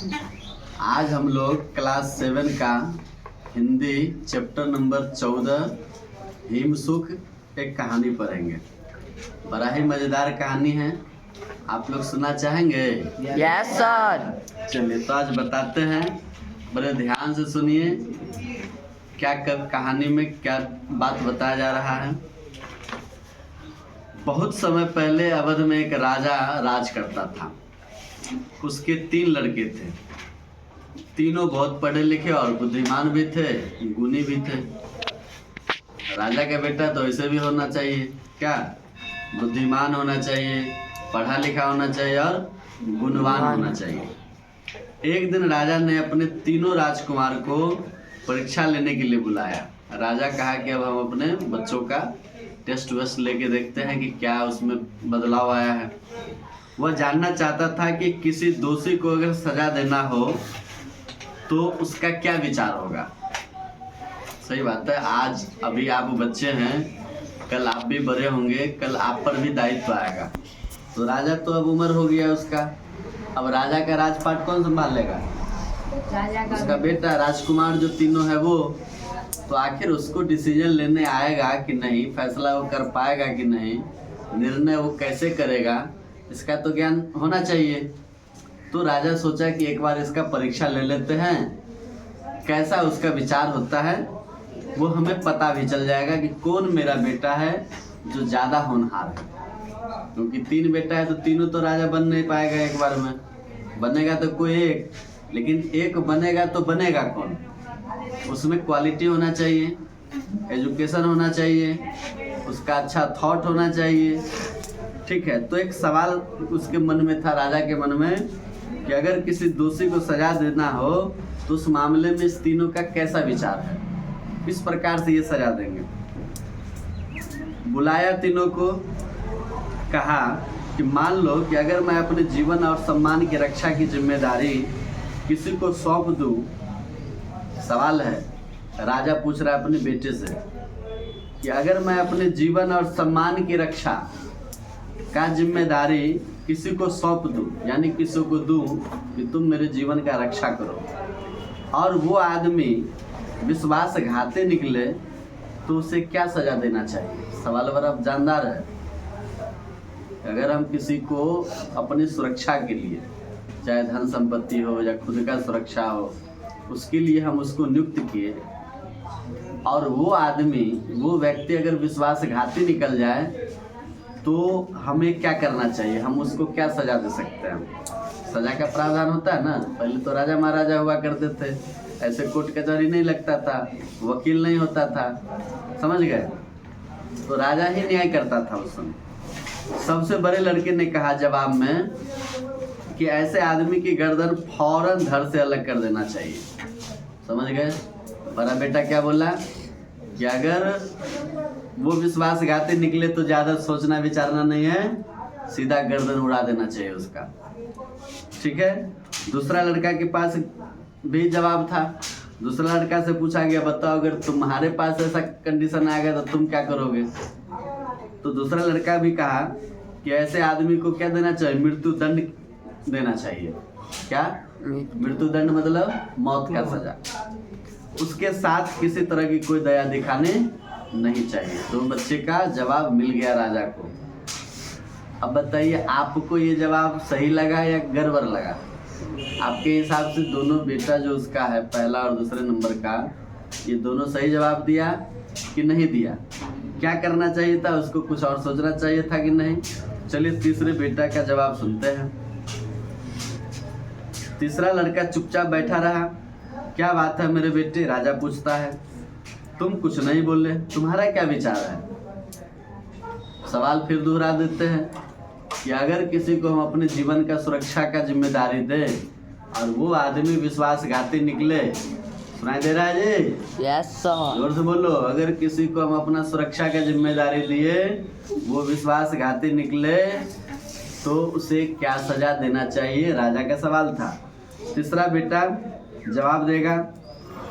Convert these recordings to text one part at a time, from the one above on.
आज हम लोग क्लास 7 का हिंदी चैप्टर नंबर 14 हिमसुख एक कहानी पढ़ेंगे। बड़ा ही मज़ेदार कहानी है, आप लोग सुनना चाहेंगे? Yes sir. चलिए तो आज बताते हैं, बड़े ध्यान से सुनिए क्या कहानी में क्या बात बताया जा रहा है। बहुत समय पहले अवध में एक राजा राज करता था। उसके 3 लड़के थे। तीनों बहुत पढ़े लिखे और बुद्धिमान भी थे, गुणी भी थे। राजा का बेटा तो ऐसे भी होना चाहिए, क्या बुद्धिमान होना चाहिए, पढ़ा लिखा होना चाहिए और गुणवान होना चाहिए। एक दिन राजा ने अपने तीनों राजकुमार को परीक्षा लेने के लिए बुलाया। राजा कहा कि अब हम अपने बच्चों का टेस्ट वेस्ट लेके देखते हैं कि क्या उसमें बदलाव आया है। वह जानना चाहता था कि किसी दोषी को अगर सजा देना हो तो उसका क्या विचार होगा। सही बात है, आज अभी आप बच्चे हैं, कल आप भी बड़े होंगे, कल आप पर भी दायित्व आएगा। तो राजा तो अब उम्र हो गया उसका, अब राजा का राजपाट कौन संभालेगा? उसका बेटा राजकुमार जो तीनों है वो। तो आखिर उसको डिसीजन लेने आएगा कि नहीं, फैसला वो कर पाएगा कि नहीं, निर्णय वो कैसे करेगा, इसका तो ज्ञान होना चाहिए। तो राजा सोचा कि एक बार इसका परीक्षा ले लेते हैं, कैसा उसका विचार होता है वो हमें पता भी चल जाएगा कि कौन मेरा बेटा है जो ज़्यादा होनहार है। क्योंकि 3 बेटा है तो तीनों तो राजा बन नहीं पाएगा एक बार में, बनेगा तो कोई एक, लेकिन एक बनेगा तो बनेगा कौन? उसमें क्वालिटी होना चाहिए, एजुकेशन होना चाहिए, उसका अच्छा थॉट होना चाहिए। ठीक है, तो एक सवाल उसके मन में था, राजा के मन में, कि अगर किसी दोषी को सजा देना हो तो उस मामले में इस तीनों का कैसा विचार है, किस प्रकार से ये सजा देंगे। बुलाया तीनों को, कहा कि मान लो कि अगर मैं अपने जीवन और सम्मान की रक्षा की जिम्मेदारी किसी को सौंप दूं। सवाल है, राजा पूछ रहा है अपने बेटे से कि अगर मैं अपने जीवन और सम्मान की रक्षा का जिम्मेदारी किसी को सौंप दूं, यानी किसी को दूं कि तुम मेरे जीवन का रक्षा करो, और वो आदमी विश्वासघाती निकले तो उसे क्या सजा देना चाहिए? सवाल बड़ा जानदार है। अगर हम किसी को अपनी सुरक्षा के लिए, चाहे धन संपत्ति हो या खुद का सुरक्षा हो, उसके लिए हम उसको नियुक्त किए, और वो आदमी, वो व्यक्ति अगर विश्वासघाती निकल जाए तो हमें क्या करना चाहिए? हम उसको क्या सजा दे सकते हैं? सजा का प्रावधान होता है ना। पहले तो राजा महाराजा हुआ करते थे, ऐसे कोर्ट कचहरी नहीं लगता था, वकील नहीं होता था, समझ गए? तो राजा ही न्याय करता था उस समय। सबसे बड़े लड़के ने कहा जवाब में कि ऐसे आदमी की गर्दन फौरन धड़ से अलग कर देना चाहिए। समझ गए? बड़ा बेटा क्या बोला कि अगर वो विश्वासघाती निकले तो ज़्यादा सोचना विचारना नहीं है, सीधा गर्दन उड़ा देना चाहिए उसका। ठीक है, दूसरा लड़का के पास भी जवाब था। दूसरा लड़का से पूछा गया, बताओ अगर तुम्हारे पास ऐसा कंडीशन आएगा तो तुम क्या करोगे? तो दूसरा लड़का भी कहा कि ऐसे आदमी को क्या देना चाहिए? मृत्यु दंड देना चाहिए। क्या मृत्यु दंड? मतलब मौत का सजा। उसके साथ किसी तरह की कोई दया दिखाने नहीं चाहिए। तो बच्चे का जवाब मिल गया राजा को। अब बताइए, आपको ये जवाब सही लगा या गड़बड़ लगा? आपके हिसाब से दोनों बेटा जो उसका है, पहला और दूसरे नंबर का, ये दोनों सही जवाब दिया कि नहीं दिया? क्या करना चाहिए था उसको? कुछ और सोचना चाहिए था कि नहीं? चलिए तीसरे बेटा का जवाब सुनते हैं। तीसरा लड़का चुपचाप बैठा रहा। क्या बात है मेरे बेटे? राजा पूछता है। तुम कुछ नहीं बोले, तुम्हारा क्या विचार है? सवाल फिर दोहरा देते हैं कि अगर किसी को हम अपने जीवन का सुरक्षा का जिम्मेदारी दें और वो आदमी विश्वासघाती निकले, सुनाई दे रहा है जी? Yes sir. जोर से बोलो। अगर किसी को हम अपना सुरक्षा का जिम्मेदारी दिए, वो विश्वासघाती निकले तो उसे क्या सजा देना चाहिए? राजा का सवाल था। तीसरा बेटा जवाब देगा,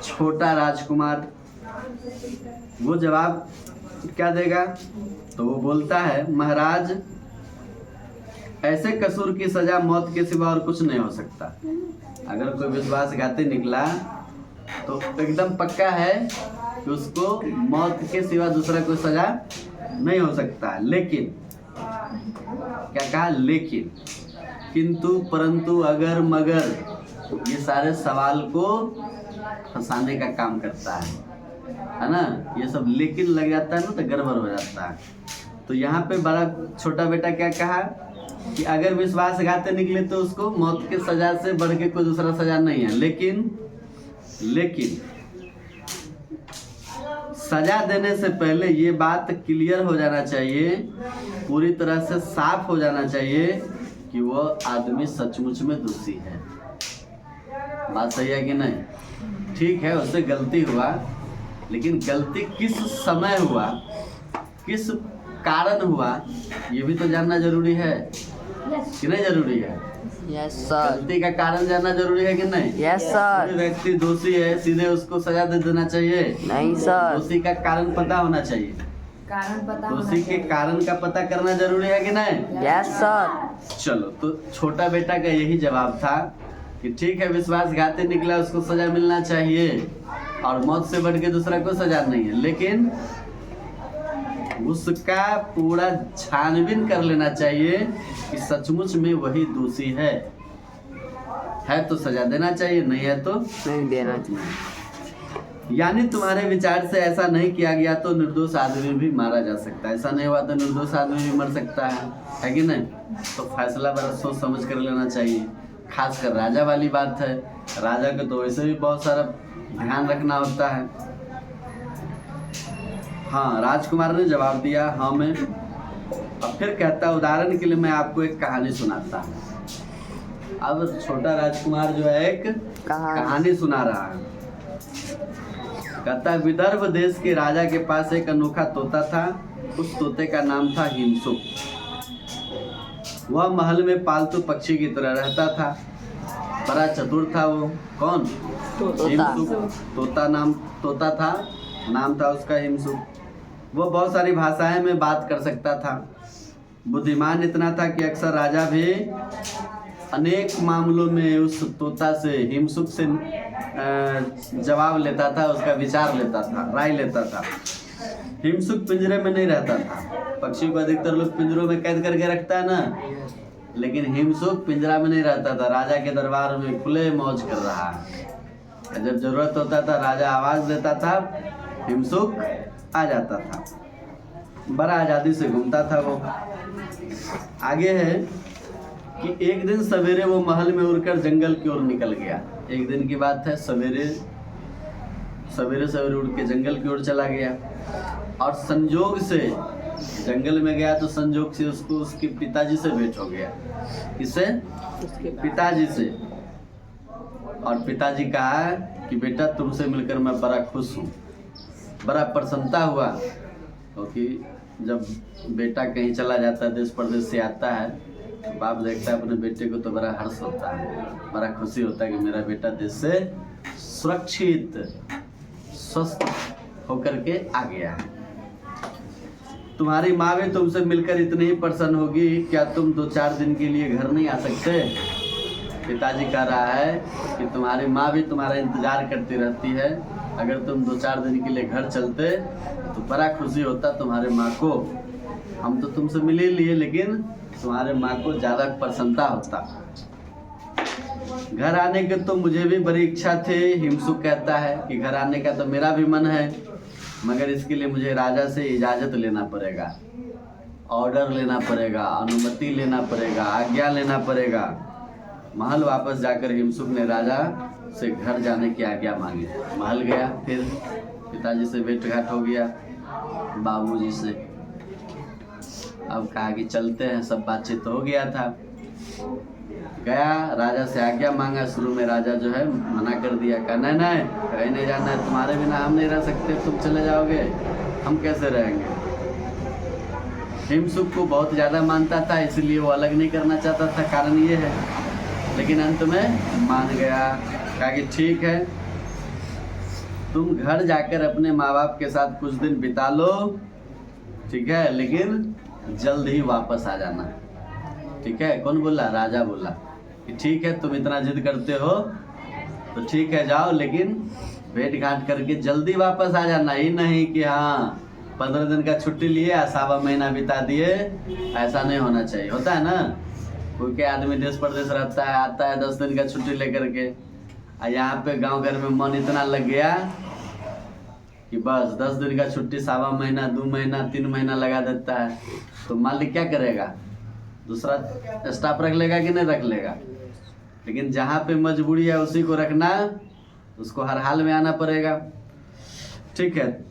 छोटा राजकुमार। वो जवाब क्या देगा? तो वो बोलता है, महाराज ऐसे कसूर की सजा मौत के सिवा और कुछ नहीं हो सकता। अगर कोई विश्वासघाती निकला तो एकदम पक्का है कि उसको मौत के सिवा दूसरा कोई सजा नहीं हो सकता। लेकिन क्या कहा, लेकिन, किंतु, परंतु, अगर, मगर, ये सारे सवाल को फंसाने का काम करता है ना। ये सब लेकिन लग जाता है ना तो गड़बड़ हो जाता है। तो यहाँ पे बड़ा छोटा बेटा क्या कहा कि अगर विश्वासघाती निकले तो उसको मौत के सजा से बढ़ के कोई दूसरा सजा नहीं है। लेकिन सजा देने से पहले ये बात क्लियर हो जाना चाहिए, पूरी तरह से साफ हो जाना चाहिए कि वो आदमी सचमुच में दोषी है। बात सही है कि नहीं? ठीक है, उससे गलती हुआ, लेकिन गलती किस समय हुआ, किस कारण हुआ, ये भी तो जानना जरूरी है कि नहीं जरूरी है? Yes sir. गलती का कारण जानना जरूरी है कि नहीं? Yes sir. कोई व्यक्ति दोषी है सीधे उसको सजा दे देना चाहिए? नहीं सर। दोषी का कारण पता होना चाहिए। दोषी के कारण का पता करना जरूरी है कि नहीं? Yes sir. चलो, तो छोटा बेटा का यही जवाब था कि ठीक है, विश्वासघाती निकला उसको सजा मिलना चाहिए और मौत से बढ़ के दूसरा कोई सजा नहीं है, लेकिन उसका पूरा छानबीन कर लेना चाहिए कि सचमुच में वही दोषी है तो सजा देना चाहिए, नहीं है तो नहीं देना चाहिए। यानी तुम्हारे विचार से ऐसा नहीं किया गया तो निर्दोष आदमी भी मारा जा सकता है, ऐसा नहीं हुआ तो निर्दोष आदमी भी मर सकता है कि नहीं? तो फैसला बड़ा सोच समझ कर लेना चाहिए। खासकर राजा वाली बात है, राजा को तो वैसे भी बहुत सारा ध्यान रखना होता है। हाँ, राजकुमार ने जवाब दिया हाँ मैं। अब फिर कहता, उदाहरण के लिए मैं आपको एक कहानी सुनाता हूँ। अब छोटा राजकुमार जो है एक कहानी सुना रहा है। कहता, विदर्भ देश के राजा के पास एक अनोखा तोता था। उस तोते का नाम था हिमसुक। वह महल में पालतू पक्षी की तरह रहता था। बड़ा चतुर था वो। कौन? हिमसुक। तोता था, नाम था उसका हिमसुक। वो बहुत सारी भाषाएं में बात कर सकता था। बुद्धिमान इतना था कि अक्सर राजा भी अनेक मामलों में उस तोता से, हिमसुक से जवाब लेता था, उसका विचार लेता था, राय लेता था। हिमसुक पिंजरे में नहीं रहता था। पक्षी को अधिकतर लोग पिंजरों में कैद करके रखता है ना, लेकिन हिमसुक पिंजरा में नहीं रहता था। राजा के दरबार में खुले मौज कर रहा है। जब जरूरत होता था राजा आवाज देता था, हिमसुक आ जाता था। बड़ा आज़ादी से घूमता था वो। आगे है कि एक दिन सवेरे वो महल में उड़कर जंगल की ओर निकल गया। एक दिन की बात है, सवेरे उड़ के जंगल की ओर चला गया और संजोग से जंगल में गया तो संजोग से उसको उसके पिताजी से भेंट हो गया। किससे? पिताजी से। और पिताजी कहा कि बेटा तुमसे मिलकर मैं बड़ा खुश हूँ। बड़ा प्रसन्नता हुआ क्योंकि जब बेटा कहीं चला जाता है, देश प्रदेश से आता है, तो बाप देखता है अपने बेटे को तो बड़ा हर्ष होता है, बड़ा खुशी होता है कि मेरा बेटा देश से सुरक्षित स्वस्थ होकर के आ गया है। तुम्हारी माँ भी तुमसे मिलकर इतनी ही प्रसन्न होगी, क्या तुम 2-4 दिन के लिए घर नहीं आ सकते? पिताजी कह रहा है कि तुम्हारी माँ भी तुम्हारा इंतजार करती रहती है। अगर तुम 2-4 दिन के लिए घर चलते तो बड़ा खुशी होता तुम्हारे माँ को। हम तो तुमसे मिल ही लिए, लेकिन तुम्हारे माँ को ज़्यादा प्रसन्नता होता। घर आने के तो मुझे भी बड़ी इच्छा थी। हिमसुक कहता है कि घर आने का तो मेरा भी मन है, मगर इसके लिए मुझे राजा से इजाज़त लेना पड़ेगा, ऑर्डर लेना पड़ेगा, अनुमति लेना पड़ेगा, आज्ञा लेना पड़ेगा। महल वापस जाकर हिमसुक ने राजा से घर जाने की आज्ञा मांगी। महल गया, फिर पिताजी से भेंट घाट हो गया, बाबूजी से। अब कहा कि चलते हैं, सब बातचीत हो गया था। गया, राजा से आज्ञा मांगा। शुरू में राजा जो है मना कर दिया, कहा नहीं कहीं नहीं जाना है, तुम्हारे बिना हम नहीं रह सकते, तुम चले जाओगे, हम कैसे रहेंगे। हिमसुक को बहुत ज़्यादा मानता था, इसलिए वो अलग नहीं करना चाहता था, कारण ये है। लेकिन अंत में मान गया, कहा कि ठीक है, तुम घर जाकर अपने माँ बाप के साथ कुछ दिन बिता लो, ठीक है, लेकिन जल्द ही वापस आ जाना। ठीक है, कौन बोला? राजा बोला कि ठीक है तुम इतना जिद करते हो तो ठीक है जाओ, लेकिन भेंट घाट करके जल्दी वापस आ जाना। ही नहीं कि हाँ 15 दिन का छुट्टी लिए 1.25 महीना बिता दिए, ऐसा नहीं होना चाहिए। होता है ना, कोई के आदमी देश प्रदेश रहता है, आता है 10 दिन का छुट्टी लेकर के, और यहाँ पे गांव घर में मन इतना लग गया कि बस 10 दिन का छुट्टी 1.25 महीना, 2 महीना, 3 महीना लगा देता है। तो मालिक क्या करेगा? दूसरा स्टाफ रख लेगा कि नहीं रख लेगा? लेकिन जहाँ पे मजबूरी है उसी को रखना, उसको हर हाल में आना पड़ेगा। ठीक है,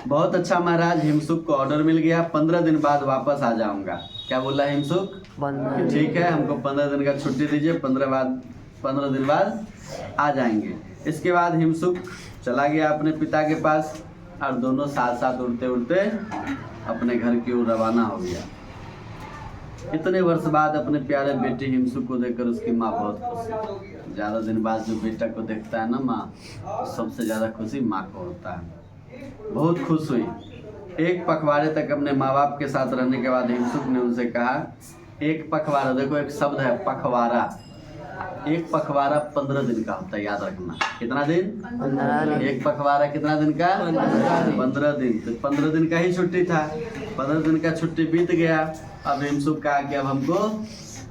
बहुत अच्छा महाराज। हिमसुक को ऑर्डर मिल गया, 15 दिन बाद वापस आ जाऊंगा। क्या बोला हिमसुक? कि ठीक है हमको 15 दिन का छुट्टी दीजिए, 15 दिन बाद आ जाएंगे। इसके बाद हिमसुक चला गया अपने पिता के पास, और दोनों साथ साथ उड़ते उड़ते अपने घर की ओर रवाना हो गया। इतने वर्ष बाद अपने प्यारे बेटे हिमसुक को देखकर उसकी माँ बहुत खुश हुई। ज़्यादा दिन बाद जो बेटा को देखता है ना माँ, तो सबसे ज़्यादा खुशी माँ को होता है। बहुत खुश हुई। एक पखवाड़े तक अपने माँ बाप के साथ रहने के बाद हिमसुक ने उनसे कहा, एक पखवाड़ा, देखो एक शब्द है पखवाड़ा, एक पखवाड़ा 15 दिन का होता है, याद रखना। कितना दिन? 15 दिन। एक पखवाड़ा कितना दिन का? 15 दिन। तो 15 दिन का ही छुट्टी था। 15 दिन का छुट्टी बीत गया। अब हिमसुक कहा कि अब हमको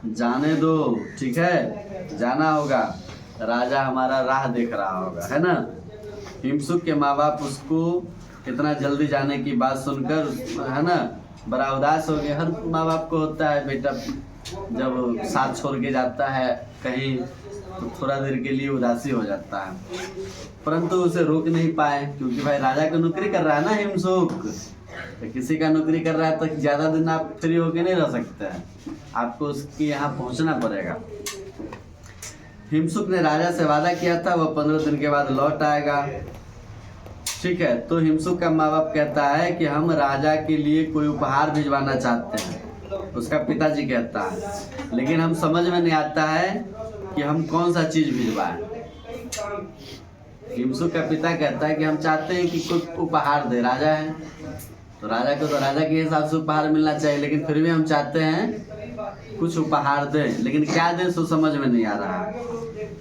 जाने दो, ठीक है, जाना होगा, राजा हमारा राह देख रहा होगा, है ना। हिमसुक के माँ बाप उसको इतना जल्दी जाने की बात सुनकर, है ना, बड़ा उदास हो गए। हर माँ बाप को होता है, बेटा जब साथ छोड़ के जाता है कहीं तो थोड़ा देर के लिए उदासी हो जाता है, परंतु उसे रोक नहीं पाए, क्योंकि भाई राजा का नौकरी कर रहा है ना हिमसुक। तो किसी का नौकरी कर रहा है तो ज़्यादा दिन आप फ्री होके नहीं रह सकते हैं, आपको उसके यहाँ पहुँचना पड़ेगा। हिमसुक ने राजा से वादा किया था वह 15 दिन के बाद लौट आएगा। ठीक है, तो हिमसुक का माँ बाप कहता है कि हम राजा के लिए कोई उपहार भिजवाना चाहते हैं। उसका पिताजी कहता है, लेकिन हम समझ में नहीं आता है कि हम कौन सा चीज भिजवाएं। हिमसुक का पिता कहता है कि हम चाहते हैं कि कोई उपहार दे, राजा है तो राजा को तो राजा के हिसाब से उपहार मिलना चाहिए, लेकिन फिर भी हम चाहते हैं कुछ उपहार दे, लेकिन क्या दे सो समझ में नहीं आ रहा।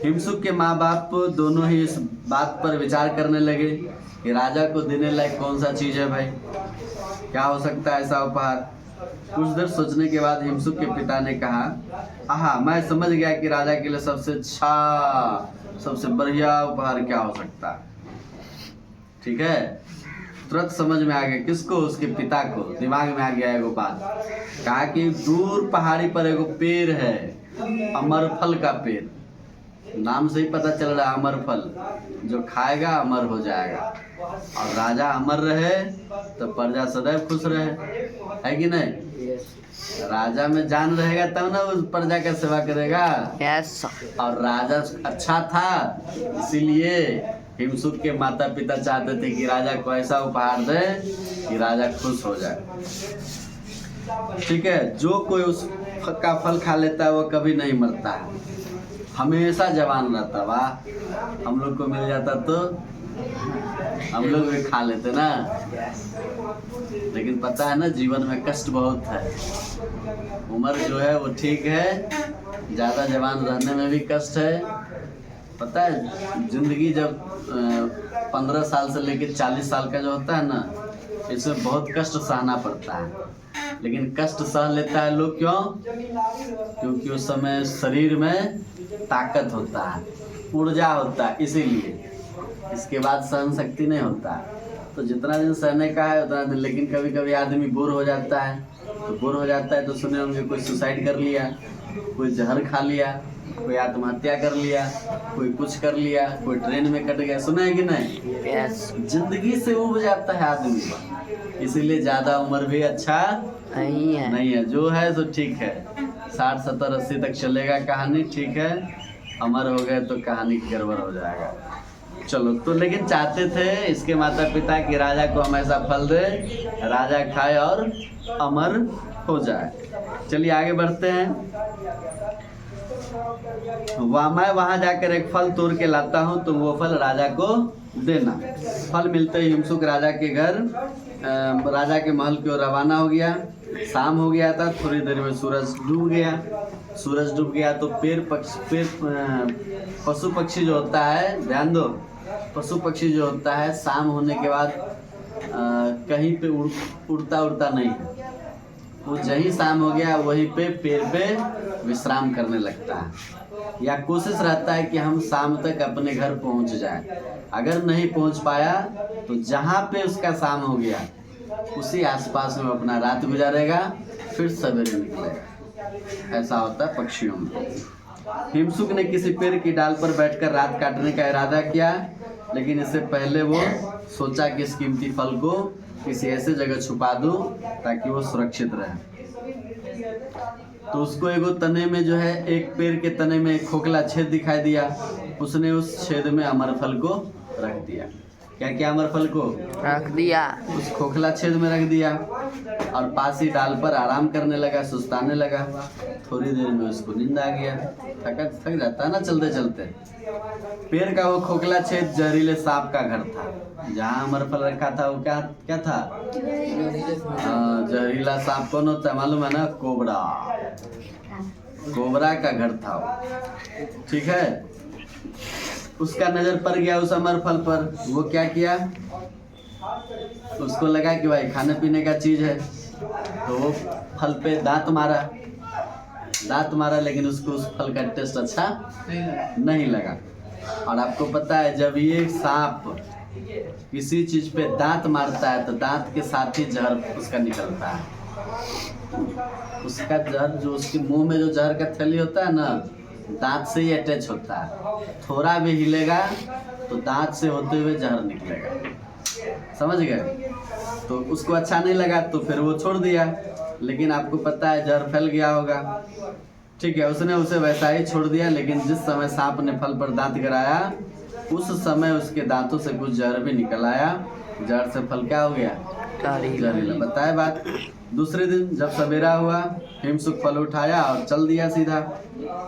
हिमसुक के माँ बाप दोनों ही इस बात पर विचार करने लगे कि राजा को देने लायक कौन सा चीज है भाई, क्या हो सकता है ऐसा उपहार। कुछ देर सोचने के बाद हिमसुक के पिता ने कहा, हाँ मैं समझ गया कि राजा के लिए सबसे अच्छा, सबसे बढ़िया उपहार क्या हो सकता है। ठीक है, तुरंत समझ में आ गया। किसको? उसके पिता को दिमाग में आ गया एगो बात। कहा कि दूर पहाड़ी पर एगो पेड़ है, अमरफल का पेड़, नाम से ही पता चल रहा है अमरफल, जो खाएगा अमर हो जाएगा, और राजा अमर रहे तो प्रजा सदैव खुश रहे, है कि नहीं। राजा में जान रहेगा तब ना उस प्रजा का सेवा करेगा। यस। और राजा अच्छा था, इसीलिए हिमसुक के माता पिता चाहते थे कि राजा को ऐसा उपहार दे कि राजा खुश हो जाए। ठीक है, जो कोई उस का फल खा लेता है वो कभी नहीं मरता है, हमेशा जवान रहता। वाह, हम लोग को मिल जाता तो हम लोग भी खा लेते ना। लेकिन पता है ना, जीवन में कष्ट बहुत है। उम्र जो है वो ठीक है, ज़्यादा जवान रहने में भी कष्ट है। पता है, जिंदगी जब 15 साल से लेकर 40 साल का जो होता है ना, इसमें बहुत कष्ट सहना पड़ता है। लेकिन कष्ट सह लेता है लोग, क्यों? क्योंकि उस समय शरीर में ताकत होता है, ऊर्जा होता है, इसीलिए। इसके बाद सहन शक्ति नहीं होता है। तो जितना दिन सहने का है उतना दिन। लेकिन कभी कभी आदमी बोर हो जाता है, तो बोर हो जाता है तो सुने होंगे कोई सुसाइड कर लिया, कोई जहर खा लिया, कोई आत्महत्या कर लिया, कोई कुछ कर लिया, कोई ट्रेन में कट गया, सुना है कि नहीं। यस। जिंदगी से उब जाता है आदमी, इसीलिए ज्यादा उम्र भी अच्छा नहीं है। जो है तो ठीक है, 60 70 80 तक चलेगा कहानी, ठीक है। अमर हो गए तो कहानी गड़बड़ हो जाएगा। चलो, तो लेकिन चाहते थे इसके माता पिता कि राजा को हमेशा फल दे, राजा खाए और अमर हो जाए। चलिए आगे बढ़ते हैं। मैं वहाँ जाकर एक फल तोड़ के लाता हूँ, तो वो फल राजा को देना। फल मिलते ही हिमसुक राजा के घर राजा के महल की ओर रवाना हो गया। शाम हो गया था, थोड़ी देर में सूरज डूब गया। सूरज डूब गया तो पशु पक्षी जो होता है, ध्यान दो, पशु पक्षी जो होता है शाम होने के बाद कहीं पे उड़ता नहीं है। वो जहीं शाम हो गया वहीं पे पेड़ पे विश्राम करने लगता है, या कोशिश रहता है कि हम शाम तक अपने घर पहुंच जाएं। अगर नहीं पहुंच पाया तो जहां पे उसका शाम हो गया उसी आसपास में अपना रात गुजारेगा, फिर सवेरे निकलेगा। ऐसा होता है पक्षियों में। हिमसुक ने किसी पेड़ की डाल पर बैठकर रात काटने का इरादा किया, लेकिन इससे पहले वो सोचा कि इस कीमती फल को किसी ऐसे जगह छुपा दूं ताकि वो सुरक्षित रहे। तो उसको एगो तने में जो है, एक पेड़ के तने में एक खोखला छेद दिखाई दिया। उसने उस छेद में अमरफल को रख दिया। क्या अमरफल को रख दिया, उस खोखला छेद में रख दिया और पास ही डाल पर आराम करने लगा, सुस्ताने लगा। थोड़ी देर में उसको नींद आ गया। थक जाता है ना चलते चलते। पेड़ का वो खोखला छेद जहरीले सांप का घर था। जहाँ अमरफल रखा था वो क्या था? जहरीला सांप कौन होता है मालूम है ना? कोबरा का घर था वो। ठीक है, उसका नजर पड़ गया उस अमरफल पर। वो क्या किया, उसको लगा कि भाई खाने पीने का चीज है, तो वो फल पे दांत मारा, लेकिन उसको उस फल का टेस्ट अच्छा नहीं लगा। और आपको पता है, जब ये सांप किसी चीज पे दांत मारता है तो दांत के साथ ही जहर उसका निकलता है। उसका जहर जो उसके मुंह में जो जहर का थैली होता है ना, दांत से ही अटैच होता है। थोड़ा भी हिलेगा तो दांत से होते हुए जहर निकलेगा। समझ गए? तो उसको अच्छा नहीं लगा तो फिर वो छोड़ दिया। लेकिन आपको पता है जहर फैल गया होगा। ठीक है, उसने उसे वैसा ही छोड़ दिया। लेकिन जिस समय सांप ने फल पर दांत गिराया उस समय उसके दांतों से कुछ जहर भी निकल आया। जहर से फल क्या हो गया? जहरीला। बताए बात। दूसरे दिन जब सवेरा हुआ, हिमसुक फल उठाया और चल दिया सीधा।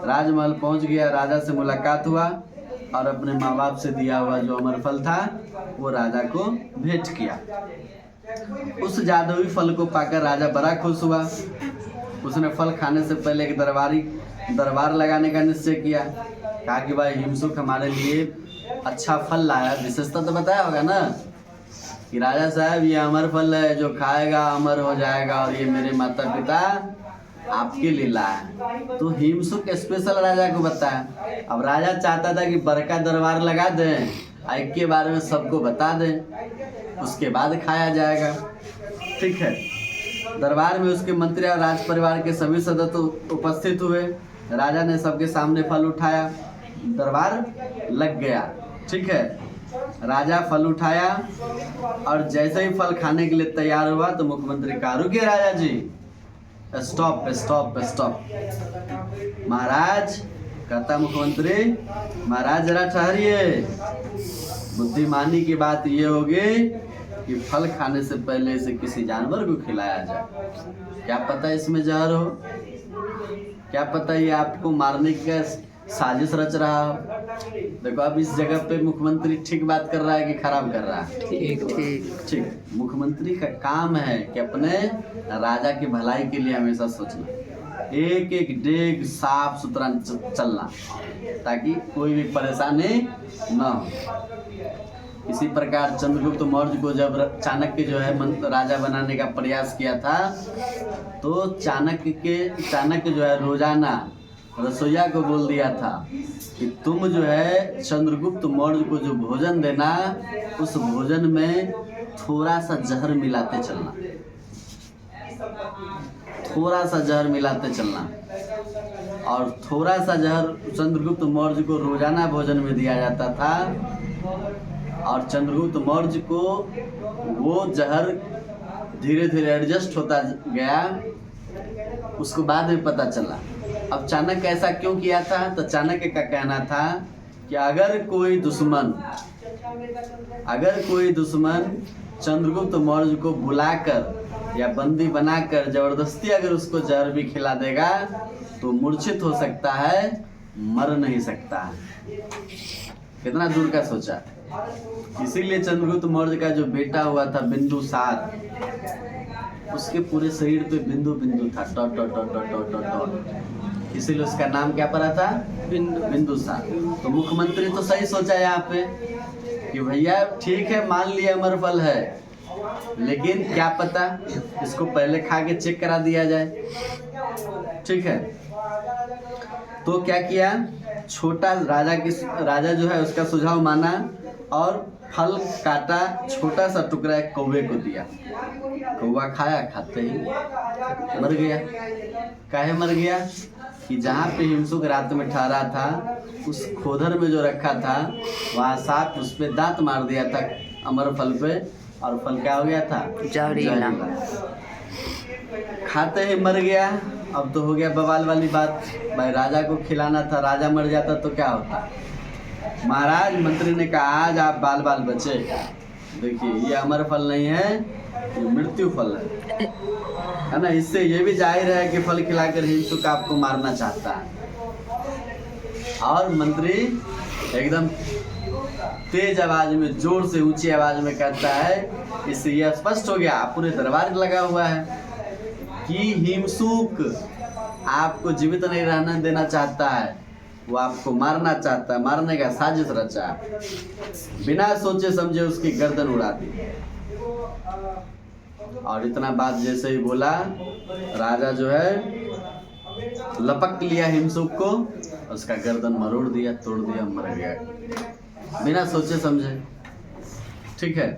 राजमहल पहुंच गया। राजा से मुलाकात हुआ और अपने माँ बाप से दिया हुआ जो अमरफल था वो राजा को भेंट किया। उस जादुई फल को पाकर राजा बड़ा खुश हुआ। उसने फल खाने से पहले एक दरबार लगाने का निश्चय किया। कहा कि भाई हिमसुक हमारे लिए अच्छा फल लाया। विशेषता तो बताया होगा ना कि राजा साहब ये अमर फल है, जो खाएगा अमर हो जाएगा, और ये मेरे माता पिता आपके लिए लाया। तो हिमसुक स्पेशल राजा को बताया। अब राजा चाहता था कि बड़का दरबार लगा दें, एक के बारे में सबको बता दें, उसके बाद खाया जाएगा। ठीक है, दरबार में उसके मंत्री और राज परिवार के सभी सदस्य उपस्थित हुए। राजा ने सबके सामने फल उठाया, दरबार लग गया। ठीक है, राजा फल उठाया और जैसे ही फल खाने के लिए तैयार हुआ तो मुख्यमंत्री कहा, रुकिए राजा जी, स्टॉप स्टॉप स्टॉप। महाराज, कहता मुख्यमंत्री, महाराज जरा ठहरिए। बुद्धिमानी की बात ये होगी कि फल खाने से पहले इसे किसी जानवर को खिलाया जाए। क्या पता इसमें जहर हो, क्या पता ये आपको मारने का साजिश रच रहा हो। देखो अब इस जगह पे मुख्यमंत्री ठीक बात कर रहा है कि खराब कर रहा है? ठीक। मुख्यमंत्री का काम है कि अपने राजा की भलाई के लिए हमेशा सोचना, एक एक डेग साफ सुथरा चलना, ताकि कोई भी परेशानी न हो। इसी प्रकार चंद्रगुप्त मौर्य को जब चाणक्य जो है राजा बनाने का प्रयास किया था, तो चाणक्य जो है रोजाना रसोइया को बोल दिया था कि तुम जो है चंद्रगुप्त मौर्य को जो भोजन देना, उस भोजन में थोड़ा सा जहर मिलाते चलना, थोड़ा सा जहर मिलाते चलना। और थोड़ा सा जहर चंद्रगुप्त मौर्य को रोजाना भोजन में दिया जाता था। और चंद्रगुप्त मौर्य को वो जहर धीरे धीरे एडजस्ट होता गया, उसको बाद में पता चला। अब चाणक्य ऐसा क्यों किया था? तो चाणक्य का कहना था कि अगर कोई दुश्मन चंद्रगुप्त मौर्य को बुलाकर या बंदी बनाकर जबरदस्ती अगर उसको जहर भी खिला देगा तो मूर्छित हो सकता है, मर नहीं सकता है। कितना दूर का सोचा। इसीलिए चंद्रगुप्त मौर्य का जो बेटा हुआ था बिंदुसार, उसके पूरे शरीर पे बिंदु बिंदु था, dot dot dot dot dot dot dot, इसीलिए उसका नाम क्या पड़ा था, बिंदुसार। तो मुख्यमंत्री तो सही सोचा यहाँ पे कि भैया ठीक है, मान लिया अमरफल है, लेकिन क्या पता इसको पहले खा के चेक करा दिया जाए। ठीक है, तो क्या किया, छोटा राजा जो है उसका सुझाव माना और फल काटा, छोटा सा टुकड़ा एक कौवे को दिया। कौवा खाया, खाते ही मर गया। काहे मर गया कि जहाँ पे हिमसुक रात में ठहरा था उस खोदर में जो रखा था वहाँ सांप उस पे दांत मार दिया था अमर फल पे, और फल क्या हो गया था, जहरीला। खाते ही मर गया। अब तो हो गया बवाल वाली बात, भाई राजा को खिलाना था, राजा मर जाता तो क्या होता। महाराज मंत्री ने कहा आज आप बाल बाल बचे, देखिए ये अमर फल नहीं है, ये मृत्यु फल है ना। इससे ये भी जाहिर है कि फल खिलाकर हिंसुक आपको मारना चाहता है। और मंत्री एकदम तेज आवाज में, जोर से ऊंची आवाज में कहता है, इससे यह स्पष्ट हो गया, पूरे दरबार लगा हुआ है कि हिमसुक आपको जीवित नहीं रहना देना चाहता है, वो आपको मारना चाहता है, मारने का साजिश रचा। बिना सोचे समझे उसकी गर्दन उड़ा दी। और इतना बात जैसे ही बोला, राजा जो है लपक लिया हिमसुक को, उसका गर्दन मरोड़ दिया, तोड़ दिया, मर गया बिना सोचे समझे। ठीक है,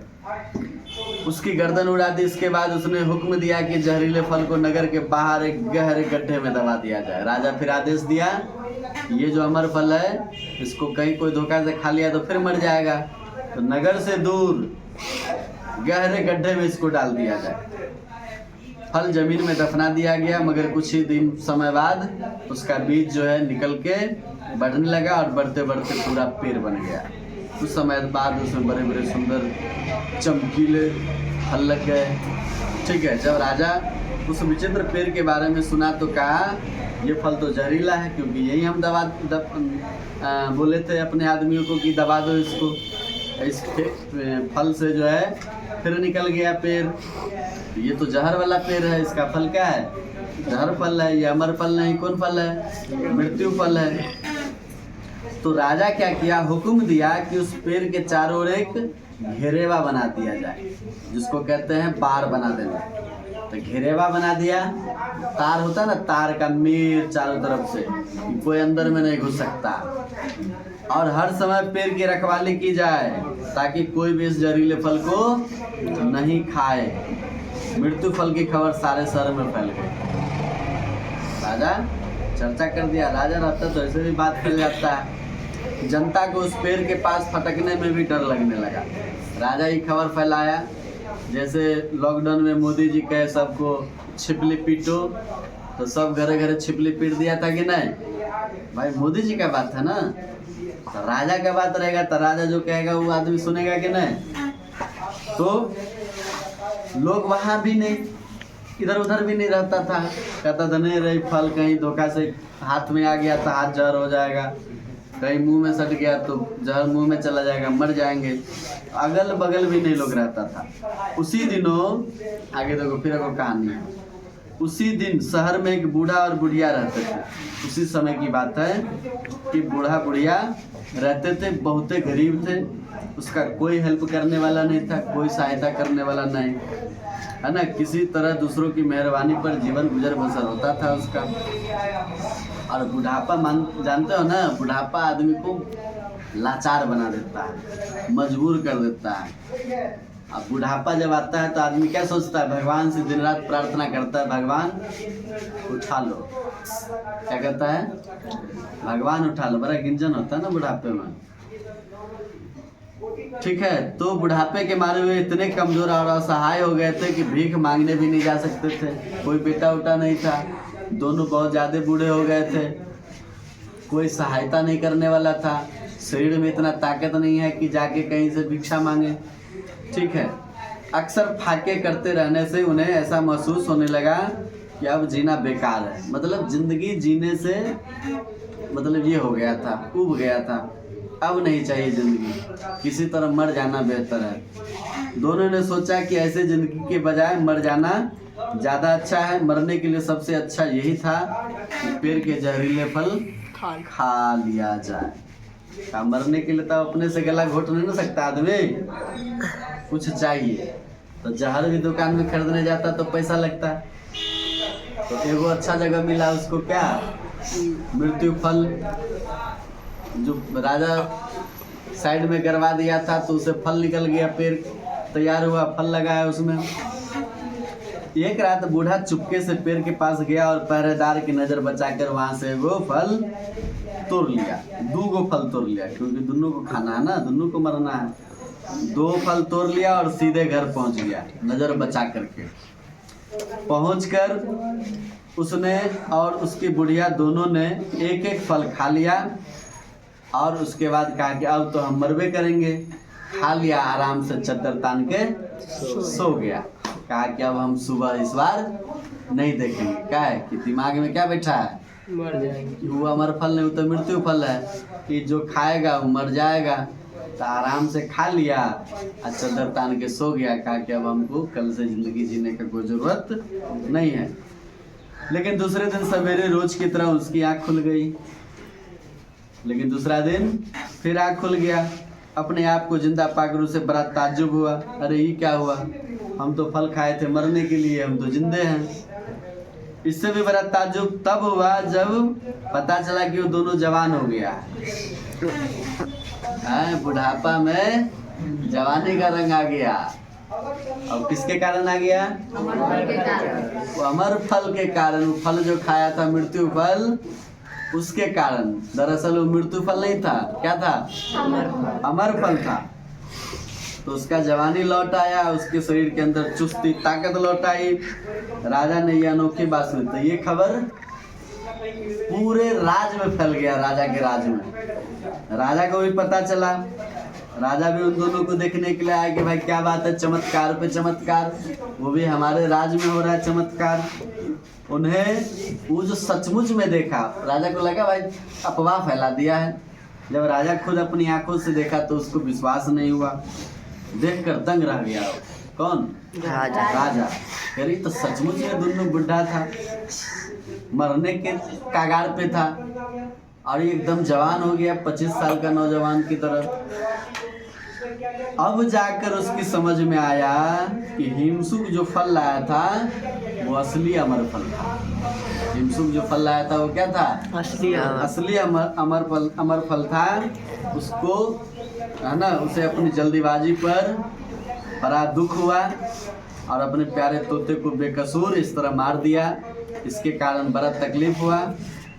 उसकी गर्दन उड़ा दी। इसके बाद उसने हुक्म दिया कि जहरीले फल को नगर के बाहर एक गहरे गड्ढे में दबा दिया जाए। राजा फिर आदेश दिया, ये जो अमर फल है इसको कहीं कोई धोखा से खा लिया तो फिर मर जाएगा, तो नगर से दूर गहरे गड्ढे में इसको डाल दिया जाए। फल जमीन में दफना दिया गया, मगर कुछ ही दिन समय बाद उसका बीज जो है निकल के बढ़ने लगा और बढ़ते बढ़ते पूरा पेड़ बन गया। कुछ समय बाद उसमें बड़े बड़े सुंदर चमकीले फल लग गए। ठीक है, जब राजा उस विचित्र पेड़ के बारे में सुना तो कहा ये फल तो जहरीला है, क्योंकि यही हम बोले थे अपने आदमियों को कि दबा दो इसको। इस फल से जो है फिर निकल गया पेड़, ये तो जहर वाला पेड़ है, इसका फल क्या है, जहर फल है, ये अमर फल नहीं, कौन फल है, मृत्यु फल है। तो राजा क्या किया, हुक्म दिया कि उस पेड़ के चारों ओर एक घेरेवा बना दिया जाए, जिसको कहते हैं बार बना देना। तो घेरेवा बना दिया, तार होता है ना, तार का मेर चारों तरफ से, कोई अंदर में नहीं घुस सकता। और हर समय पेड़ की रखवाली की जाए ताकि कोई भी इस जहरीले फल को नहीं खाए। मृत्यु फल की खबर सारे शहर में फैल गई। राजा चर्चा कर दिया, राजा रहता तो ऐसे भी बात फैल जाता है। जनता को उस पेड़ के पास फटकने में भी डर लगने लगा। राजा ही खबर फैलाया, जैसे लॉकडाउन में मोदी जी कहे सबको छिपली पीटो, तो सब घरे घरे छिपली पीट दिया था कि नहीं। भाई मोदी जी का बात है ना, तो राजा का बात रहेगा, तो राजा जो कहेगा वो आदमी सुनेगा कि नहीं। तो लोग वहाँ भी नहीं, इधर उधर भी नहीं रहता था, कहता था नहीं रही फल कहीं धोखा से हाथ में आ गया था, हाथ जहर हो जाएगा, कहीं मुंह में सट गया तो जहर मुंह में चला जाएगा, मर जाएंगे। अगल बगल भी नहीं लोग रहता था। उसी दिनों आगे देखो फिर एक कहानी है। उसी दिन शहर में एक बूढ़ा और बुढ़िया रहते थे। उसी समय की बात है कि बूढ़ा बुढ़िया रहते थे, बहुत गरीब थे, उसका कोई हेल्प करने वाला नहीं था, कोई सहायता करने वाला नहीं, है ना। किसी तरह दूसरों की मेहरबानी पर जीवन गुजर बसर होता था उसका। और बुढ़ापा जानते हो ना, बुढ़ापा आदमी को लाचार बना देता है, मजबूर कर देता है। अब बुढ़ापा जब आता है तो आदमी क्या सोचता है, भगवान से दिन रात प्रार्थना करता है, भगवान उठा लो। क्या कहता है, भगवान उठा लो। बड़ा गिंजन होता है ना बुढ़ापे में। ठीक है, तो बुढ़ापे के मारे हुए इतने कमजोर और असहाय हो गए थे कि भीख मांगने भी नहीं जा सकते थे। कोई बेटा उटा नहीं था, दोनों बहुत ज़्यादा बूढ़े हो गए थे, कोई सहायता नहीं करने वाला था, शरीर में इतना ताकत नहीं है कि जाके कहीं से भिक्षा मांगे। ठीक है, अक्सर फाके करते रहने से उन्हें ऐसा महसूस होने लगा कि अब जीना बेकार है, मतलब जिंदगी जीने से मतलब ये हो गया था, उब गया था। अब नहीं चाहिए जिंदगी, किसी तरह मर जाना बेहतर है। दोनों ने सोचा कि ऐसे जिंदगी के बजाय मर जाना ज़्यादा अच्छा है। मरने के लिए सबसे अच्छा यही था कि पेड़ के जहरीले फल खा लिया जाए। मरने के लिए तो अपने से गला घोट नहीं ना सकता आदमी, कुछ चाहिए। तो जहर भी दुकान में खरीदने जाता तो पैसा लगता। तो एगो अच्छा जगह मिला उसको, क्या मृत्यु फल, जो राजा साइड में करवा दिया था, तो उसे फल निकल गया, पेड़ तैयार हुआ, फल लगाया उसमें। एक रात बूढ़ा चुपके से पेड़ के पास गया और पहरेदार की नजर बचाकर वहां से वो फल तोड़ लिया। 2 फल तोड़ लिया, क्योंकि दोनों को खाना है ना, दोनों को मरना है। 2 फल तोड़ लिया और सीधे घर पहुंच गया, नजर बचा करके। पहुंचकर उसने और उसकी बुढ़िया दोनों ने एक एक फल खा लिया और उसके बाद कहा कि अब तो हम मरबे करेंगे। खा लिया, आराम से चद्दर तान के सो गया। कहा कि अब हम सुबह इस बार नहीं देखेंगे। क्या है कि दिमाग में क्या बैठा है, मर जाएंगे। वो अमर फल नहीं, वो तो मृत्यु फल है कि जो खाएगा वो मर जाएगा। तो आराम से खा लिया और चद्दर तान के सो गया। कहा कि अब हमको कल से जिंदगी जीने का कोई जरूरत नहीं है। लेकिन दूसरे दिन सवेरे रोज की तरह उसकी आँख खुल गई। लेकिन दूसरा दिन फिर आँख खुल गया। अपने आप को जिंदा पाकर उसे बड़ा ताज्जुब हुआ। अरे ये क्या हुआ, हम तो फल खाए थे मरने के लिए, हम तो जिंदे हैं। इससे भी बड़ा ताज्जुब तब हुआ जब पता चला कि वो दोनों जवान हो गया। बुढ़ापा में जवानी का रंग आ गया। अब किसके कारण आ गया? वो अमर फल के कारण। वो फल जो खाया था मृत्यु फल, उसके कारण। दरअसल वो मृत्यु फल नहीं था, क्या था? अमर फल था। तो उसका जवानी लौट आया, उसके शरीर के अंदर चुस्ती ताकत लौट आई। राजा ने ये अनोखी बात सुनी तो ये खबर पूरे राज में फैल गया। राजा के राज में राजा को भी पता चला। राजा भी उन दोनों को देखने के लिए आया कि भाई क्या बात है, चमत्कार पे चमत्कार, वो भी हमारे राज में हो रहा है चमत्कार। उन्हें वो जो सचमुच में देखा, राजा को लगा भाई अफवाह फैला दिया है। जब राजा खुद अपनी आंखों से देखा तो उसको विश्वास नहीं हुआ। देखकर दंग रह गया। कौन? राजा। अरे तो सचमुच में दोनों बुढ़ा था, मरने के कगार पे था और एकदम जवान हो गया, 25 साल का नौजवान की तरह। अब जाकर उसकी समझ में आया कि हिमसुक जो फल लाया था वो असली अमर फल था। हिमसुक जो फल लाया था वो क्या था? असली अमर फल था। उसको है ना, उसे अपनी जल्दीबाजी पर बड़ा दुख हुआ और अपने प्यारे तोते को बेकसूर इस तरह मार दिया। इसके कारण बड़ा तकलीफ हुआ,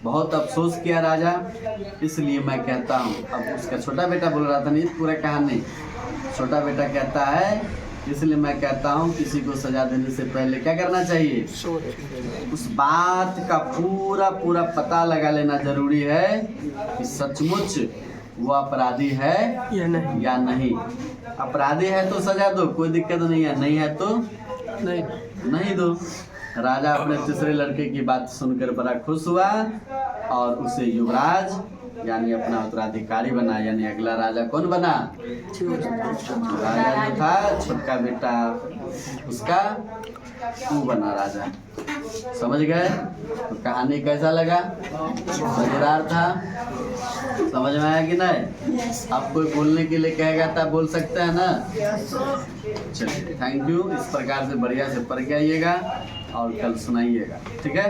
बहुत अफसोस किया राजा। इसलिए मैं कहता हूँ, अब उसका छोटा बेटा बोल रहा था, नहीं पूरा कहानी, छोटा बेटा कहता है, इसलिए मैं कहता हूँ किसी को सजा देने से पहले क्या करना चाहिए? उस बात का पूरा पता लगा लेना जरूरी है कि सचमुच वो अपराधी है या नहीं। अपराधी है तो सजा दो, कोई दिक्कत नहीं है, नहीं है तो नहीं दो। राजा अपने तीसरे लड़के की बात सुनकर बड़ा खुश हुआ और उसे युवराज यानी अपना उत्तराधिकारी बना। यानी अगला राजा कौन बना? राजा जो था छोटका बेटा उसका, वो बना राजा। समझ गए? तो कहानी कैसा लगा? मजेदार था? समझ में आया कि नहीं? आप कोई बोलने के लिए कहेगा तो बोल सकते हैं ना? चलिए, थैंक यू। इस प्रकार से बढ़िया से पढ़ के आइएगा और कल सुनाइएगा, ठीक है?